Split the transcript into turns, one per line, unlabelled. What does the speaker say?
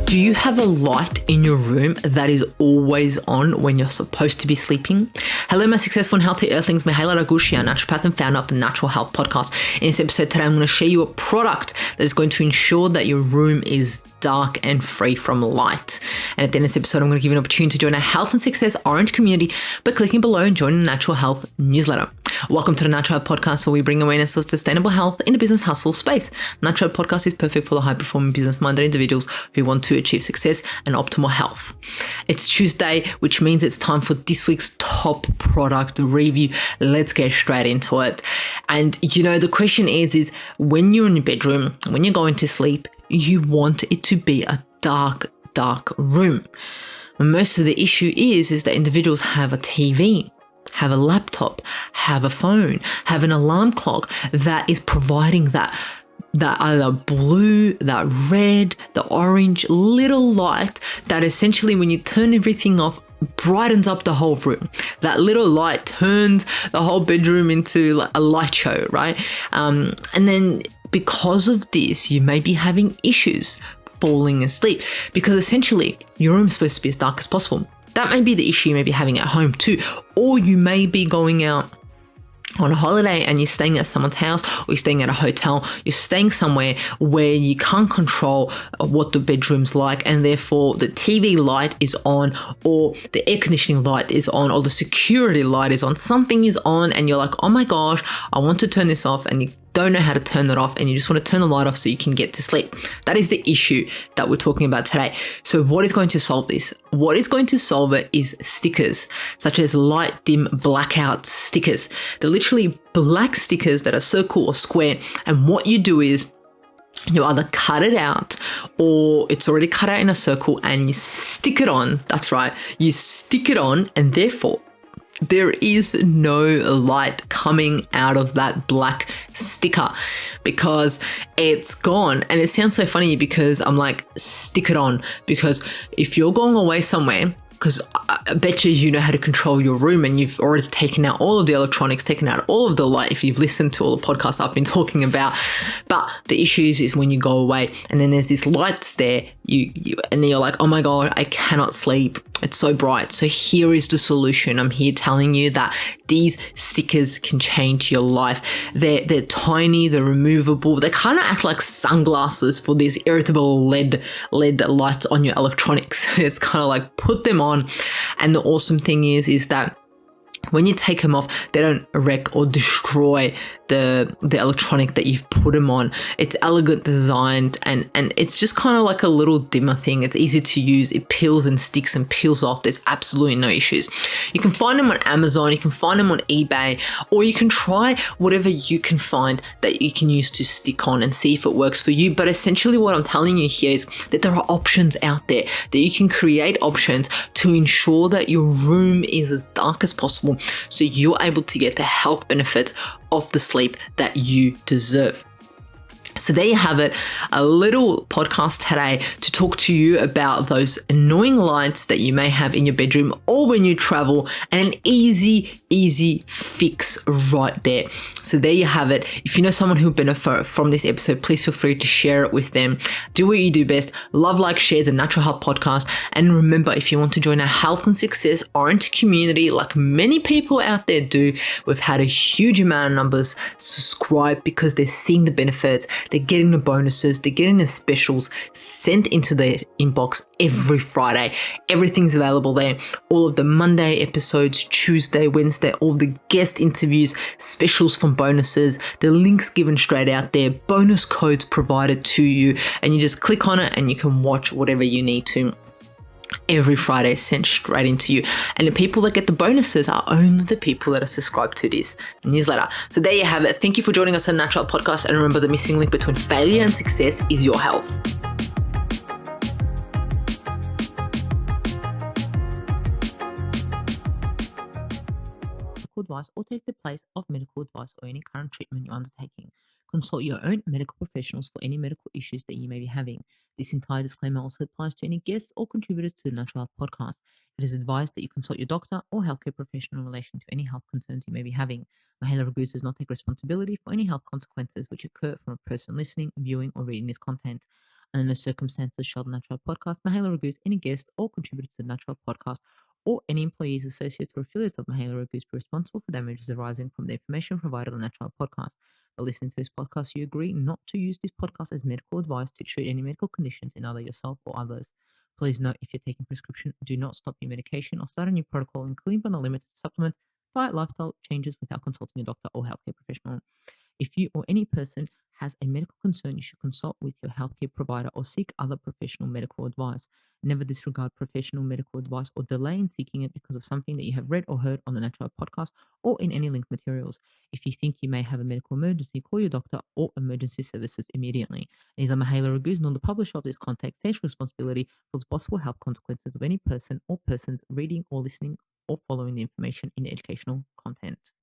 Do you have a light in your room that is always on when you're supposed to be sleeping? Hello, my successful and healthy earthlings. Mihaela Ragushi, a naturopath and founder of the Natural Health Podcast. In this episode today, I'm going to share you a product that is going to ensure that your room is dark and free from light. And at the end of this episode, I'm going to give you an opportunity to join our Health and Success Orange community by clicking below and joining the Natural Health newsletter. Welcome to the Natural Health Podcast, where we bring awareness of sustainable health in the business hustle space. Natural Health Podcast is perfect for the high-performing business-minded individuals who want to achieve success and optimal health. It's Tuesday, which means it's time for this week's top product review. Let's get straight into it. And the question is when you're in your bedroom, when you're going to sleep, you want it to be a dark room. Most of the issue is that individuals have a TV, have a laptop, have a phone, have an alarm clock that is providing that either blue, that red, the orange little light that essentially when you turn everything off, brightens up the whole room. That little light turns the whole bedroom into like a light show, right? And then because of this, you may be having issues falling asleep because essentially your room's supposed to be as dark as possible. That may be the issue you may be having at home too, or you may be going out on a holiday and you're staying at someone's house or you're staying at a hotel, you're staying somewhere where you can't control what the bedroom's like and therefore the TV light is on or the air conditioning light is on or the security light is on, something is on and you're like, oh my gosh, I want to turn this off, and you don't know how to turn it off and you just want to turn the light off so you can get to sleep. That is the issue that we're talking about today. So what is going to solve this? What is going to solve it is stickers, such as light dim blackout stickers. They're literally black stickers that are circle or square. And what you do is you either cut it out or it's already cut out in a circle and you stick it on. That's right. You stick it on and therefore there is no light coming out of that black sticker because it's gone. And it sounds so funny because I'm like, stick it on, because if you're going away somewhere, because I bet you know how to control your room and you've already taken out all of the electronics, taken out all of the light if you've listened to all the podcasts I've been talking about. But the issue is when you go away and then there's this light there, and then you're like, oh my God, I cannot sleep. It's so bright. So here is the solution. I'm here telling you that these stickers can change your life. They're tiny, they're removable. They kind of act like sunglasses for these irritable LED lights on your electronics. It's kind of like put them on. And the awesome thing is that when you take them off, they don't wreck or destroy the electronic that you've put them on. It's elegant designed and it's just kind of like a little dimmer thing. It's easy to use. It peels and sticks and peels off. There's absolutely no issues. You can find them on Amazon, you can find them on eBay, or you can try whatever you can find that you can use to stick on and see if it works for you. But essentially what I'm telling you here is that there are options out there, that you can create options to ensure that your room is as dark as possible so you're able to get the health benefits of the sleep that you deserve. So there you have it, a little podcast today to talk to you about those annoying lights that you may have in your bedroom or when you travel, and an easy fix right there. So there you have it. If you know someone who will benefit from this episode, please feel free to share it with them. Do what you do best. Love, like, share the Natural Health Podcast. And remember, if you want to join our Health and Success Orange community, like many people out there do, we've had a huge amount of numbers subscribe because they're seeing the benefits. They're getting the bonuses, they're getting the specials sent into their inbox every Friday. Everything's available there. All of the Monday episodes, Tuesday, Wednesday, all the guest interviews, specials from bonuses, the links given straight out there, bonus codes provided to you, and you just click on it and you can watch whatever you need to. Every Friday sent straight into you. And the people that get the bonuses are only the people that are subscribed to this newsletter. So there you have it. Thank you for joining us on Natural Health Podcast. And remember, the missing link between failure and success is your health. Medical advice or take the place of medical advice or any current treatment you're undertaking. Consult your own medical professionals for any medical issues that you may be having. This entire disclaimer also applies to any guests or contributors to the Natural Health Podcast. It is advised that you consult your doctor or healthcare professional in relation to any health concerns you may be having. Mihaela Ragushi does not take responsibility for any health consequences which occur from a person listening, viewing, or reading this content. and in the circumstances shall the Natural Podcast, Mihaela Raguse, any guest or contributor to the Natural Podcast, or any employees, associates, or affiliates of Mihaela Raguse be responsible for damages arising from the information provided on the Natural Podcast. By listening to this podcast, you agree not to use this podcast as medical advice to treat any medical conditions in either yourself or others. Please note, if you're taking prescription, do not stop your medication or start a new protocol, including but not limited to supplement, diet, lifestyle changes without consulting a doctor or healthcare professional. If you or any person has a medical concern, you should consult with your healthcare provider or seek other professional medical advice. Never disregard professional medical advice or delay in seeking it because of something that you have read or heard on the Natural Podcast or in any linked materials. If you think you may have a medical emergency, call your doctor or emergency services immediately. Neither Mihaela Raguse nor the publisher of this content takes responsibility for the possible health consequences of any person or persons reading or listening or following the information in the educational content.